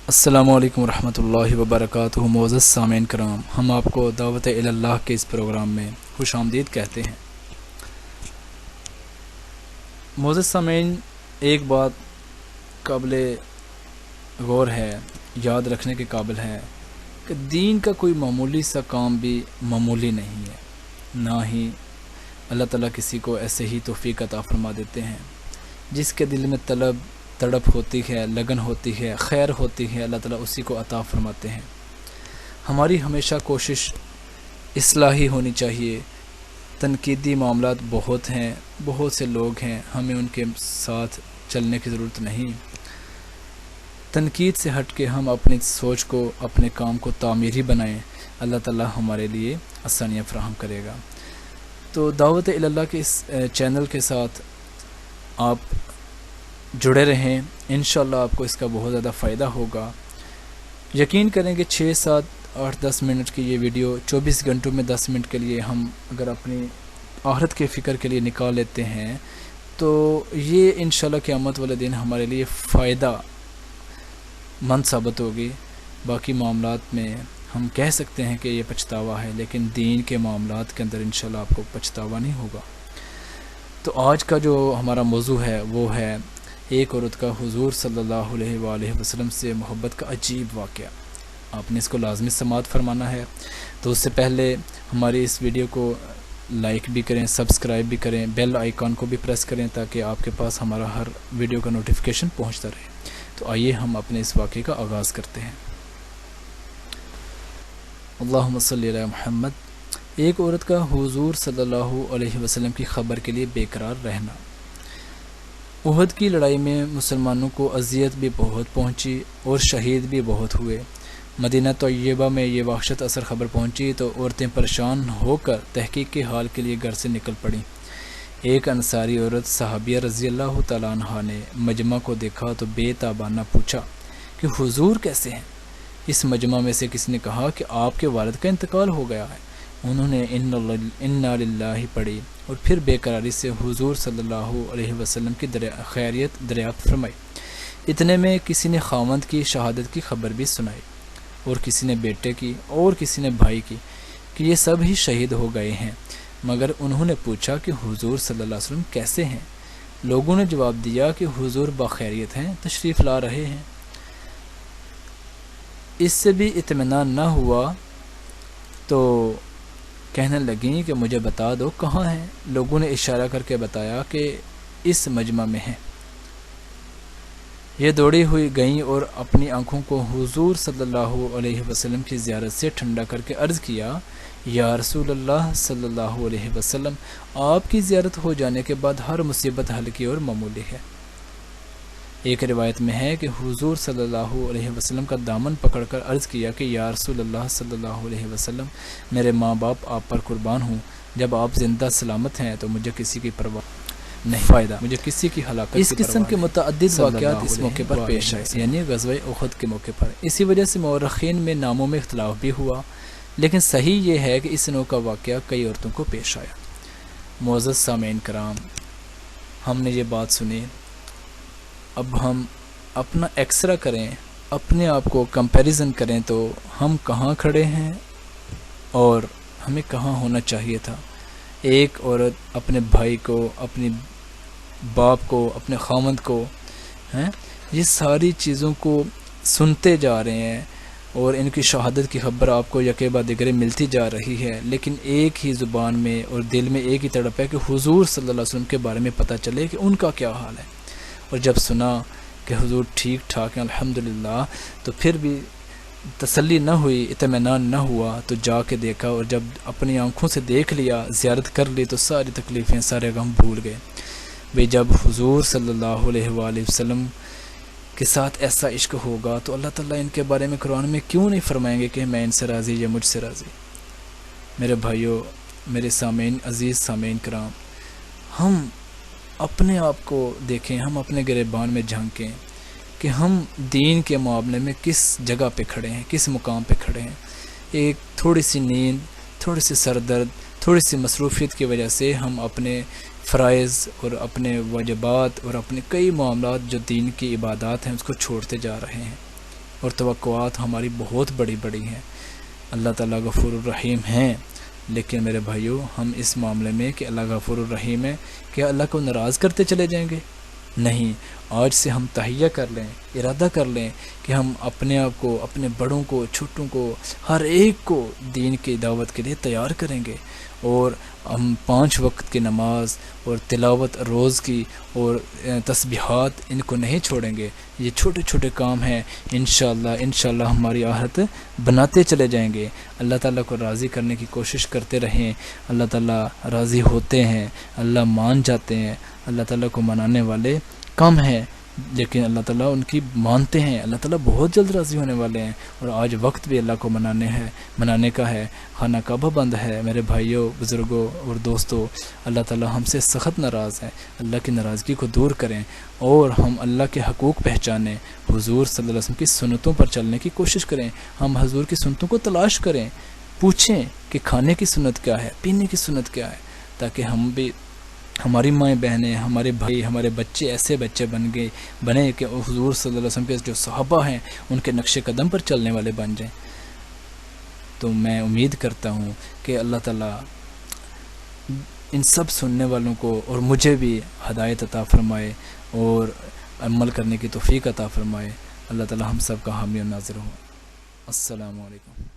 السلام علیکم ورحمۃ اللہ وبرکاتہ۔ معزز سامعین کرام، ہم آپ کو دعوت اللہ کے اس پروگرام میں خوش آمدید کہتے ہیں۔ معزز سامعین، ایک بات قابل غور ہے، یاد رکھنے کے قابل ہے کہ دین کا کوئی معمولی سا کام بھی معمولی نہیں ہے، نہ ہی اللہ تعالیٰ کسی کو ایسے ہی توفیق عطا فرما دیتے ہیں۔ جس کے دل میں تڑپ ہوتی ہے، لگن ہوتی ہے، خیر ہوتی ہے، اللہ تعالیٰ اسی کو عطا فرماتے ہیں۔ ہماری ہمیشہ کوشش اصلاحی ہونی چاہیے۔ تنقیدی معاملات بہت ہیں، بہت سے لوگ ہیں، ہمیں ان کے ساتھ چلنے کی ضرورت نہیں۔ تنقید سے ہٹ کے ہم اپنی سوچ کو، اپنے کام کو تعمیری بنائیں، اللہ تعالیٰ ہمارے لیے آسانیاں فراہم کرے گا۔ تو دعوت اللہ کے اس چینل کے ساتھ آپ جڑے رہیں، انشاءاللہ آپ کو اس کا بہت زیادہ فائدہ ہوگا۔ یقین کریں کہ 6، 7، 8، 10 منٹ کی یہ ویڈیو 24 گھنٹوں میں 10 منٹ کے لیے ہم اگر اپنی آخرت کے فکر کے لیے نکال لیتے ہیں تو یہ انشاءاللہ قیامت والے دن ہمارے لیے فائدہ مند ثابت ہوگی۔ باقی معاملات میں ہم کہہ سکتے ہیں کہ یہ پچھتاوا ہے، لیکن دین کے معاملات کے اندر انشاءاللہ آپ کو پچھتاوا نہیں ہوگا۔ تو آج کا جو ہمارا موضوع ہے وہ ہے ایک عورت کا حضور صلی اللہ علیہ وآلہ وسلم سے محبت کا عجیب واقعہ۔ آپ نے اس کو لازمی سماعت فرمانا ہے۔ تو اس سے پہلے ہماری اس ویڈیو کو لائک بھی کریں، سبسکرائب بھی کریں، بیل آئیکن کو بھی پریس کریں تاکہ آپ کے پاس ہمارا ہر ویڈیو کا نوٹیفیکیشن پہنچتا رہے۔ تو آئیے ہم اپنے اس واقعے کا آغاز کرتے ہیں۔ اللہم صلی علی محمد۔ ایک عورت کا حضور صلی اللہ علیہ وسلم کی خبر کے لیے بے قرار رہنا۔ احد کی لڑائی میں مسلمانوں کو اذیت بھی بہت پہنچی اور شہید بھی بہت ہوئے۔ مدینہ طیبہ میں یہ وحشت اثر خبر پہنچی تو عورتیں پریشان ہو کر تحقیق کے حال کے لیے گھر سے نکل پڑیں۔ ایک انصاری عورت صحابیہ رضی اللہ تعالیٰ عنہ نے مجمع کو دیکھا تو بے تابانہ پوچھا کہ حضور کیسے ہیں؟ اس مجمع میں سے کسی نے کہا کہ آپ کے والد کا انتقال ہو گیا ہے۔ انہوں نے انا للہ پڑھی اور پھر بے قراری سے حضور صلی اللہ علیہ وسلم کی خیریت دریافت فرمائی۔ اتنے میں کسی نے خاوند کی شہادت کی خبر بھی سنائی، اور کسی نے بیٹے کی، اور کسی نے بھائی کی، کہ یہ سب ہی شہید ہو گئے ہیں۔ مگر انہوں نے پوچھا کہ حضور صلی اللہ علیہ وسلم کیسے ہیں؟ لوگوں نے جواب دیا کہ حضور بخیریت ہیں، تشریف لا رہے ہیں۔ اس سے بھی اطمینان نہ ہوا تو کہنے لگیں کہ مجھے بتا دو کہاں ہیں؟ لوگوں نے اشارہ کر کے بتایا کہ اس مجمع میں ہیں۔ یہ دوڑی ہوئی گئیں اور اپنی آنکھوں کو حضور صلی اللہ علیہ وسلم کی زیارت سے ٹھنڈا کر کے عرض کیا، یا رسول اللہ صلی اللہ علیہ وسلم، آپ کی زیارت ہو جانے کے بعد ہر مصیبت ہلکی اور معمولی ہے۔ ایک روایت میں ہے کہ حضور صلی اللہ علیہ وسلم کا دامن پکڑ کر عرض کیا کہ یا رسول اللہ صلی اللہ علیہ وسلم، میرے ماں باپ آپ پر قربان ہوں، جب آپ زندہ سلامت ہیں تو مجھے کسی کی پرواہ نہیں، فائدہ مجھے کسی کی ہلاکت۔ اس قسم کے متعدد واقعات اس موقع پر پیش آئے، یعنی غزوہ احد کے موقع پر۔ اسی وجہ سے مورخین میں ناموں میں اختلاف بھی ہوا، لیکن صحیح یہ ہے کہ اس نوع کا واقعہ کئی عورتوں کو پیش آیا۔ معزز سامعین کرام، ہم نے یہ بات سنی، اب ہم اپنا ایکسرا کریں، اپنے آپ کو کمپیریزن کریں تو ہم کہاں کھڑے ہیں اور ہمیں کہاں ہونا چاہیے تھا۔ ایک عورت اپنے بھائی کو، اپنی باپ کو، اپنے خاوند کو، یہ ساری چیزوں کو سنتے جا رہے ہیں اور ان کی شہادت کی خبر آپ کو یکے بعد دیگرے ملتی جا رہی ہے، لیکن ایک ہی زبان میں اور دل میں ایک ہی تڑپ ہے کہ حضور صلی اللہ علیہ وسلم کے بارے میں پتہ چلے کہ ان کا کیا حال ہے۔ اور جب سنا کہ حضور ٹھیک ٹھاک ہیں الحمدللہ، تو پھر بھی تسلی نہ ہوئی، اطمینان نہ ہوا، تو جا کے دیکھا، اور جب اپنی آنکھوں سے دیکھ لیا، زیارت کر لی، تو ساری تکلیفیں، سارے غم بھول گئے۔ بھئی جب حضور صلی اللہ علیہ وآلہ وسلم کے ساتھ ایسا عشق ہوگا تو اللہ تعالیٰ ان کے بارے میں قرآن میں کیوں نہیں فرمائیں گے کہ میں ان سے راضی یا مجھ سے راضی؟ میرے بھائیوں، میرے سامعین، عزیز سامعین کرام، ہم اپنے آپ کو دیکھیں، ہم اپنے گریبان میں جھانکیں کہ ہم دین کے معاملے میں کس جگہ پہ کھڑے ہیں، کس مقام پہ کھڑے ہیں۔ ایک تھوڑی سی نیند، تھوڑی سی سر درد، تھوڑی سی مصروفیت کی وجہ سے ہم اپنے فرائض اور اپنے واجبات اور اپنے کئی معاملات جو دین کی عبادات ہیں اس کو چھوڑتے جا رہے ہیں۔ اور توقعات ہماری بہت بڑی بڑی ہیں۔ اللہ تعالیٰ غفور الرحیم ہیں، لیکن میرے بھائیوں ہم اس معاملے میں کہ اللہ غفور الرحیم ہے، کیا اللہ کو ناراض کرتے چلے جائیں گے؟ نہیں، آج سے ہم تہیہ کر لیں، ارادہ کر لیں کہ ہم اپنے آپ کو، اپنے بڑوں کو، چھوٹوں کو، ہر ایک کو دین کی دعوت کے لیے تیار کریں گے، اور ہم 5 وقت کی نماز اور تلاوت روز کی اور تسبیحات ان کو نہیں چھوڑیں گے۔ یہ چھوٹے چھوٹے کام ہیں، انشاءاللہ ہماری آخرت بناتے چلے جائیں گے۔ اللہ تعالیٰ کو راضی کرنے کی کوشش کرتے رہیں، اللہ تعالیٰ راضی ہوتے ہیں، اللہ مان جاتے ہیں۔ اللہ تعالیٰ کو منانے والے کم ہیں، لیکن اللہ تعالیٰ ان کی مانتے ہیں۔ اللہ تعالیٰ بہت جلد راضی ہونے والے ہیں، اور آج وقت بھی اللہ کو منانے کا ہے۔ خانہ کعبہ بند ہے میرے بھائیوں، بزرگوں اور دوستوں۔ اللہ تعالیٰ ہم سے سخت ناراض ہے، اللہ کی ناراضگی کو دور کریں اور ہم اللہ کے حقوق پہچانیں، حضور صلی اللہ علیہ وسلم کی سنتوں پر چلنے کی کوشش کریں۔ ہم حضور کی سنتوں کو تلاش کریں، پوچھیں کہ کھانے کی سنت کیا ہے، پینے کی سنت کیا ہے، تاکہ ہم بھی، ہماری مائیں بہنیں، ہمارے بھائی، ہمارے بچے ایسے بچے بنے کہ حضور صلی اللہ علیہ وسلم کے جو صحابہ ہیں ان کے نقش قدم پر چلنے والے بن جائیں۔ تو میں امید کرتا ہوں کہ اللہ تعالیٰ ان سب سننے والوں کو اور مجھے بھی ہدایت عطا فرمائے اور عمل کرنے کی توفیق عطا فرمائے۔ اللہ تعالیٰ ہم سب کا حامی و ناصر ہو۔ السلام علیکم۔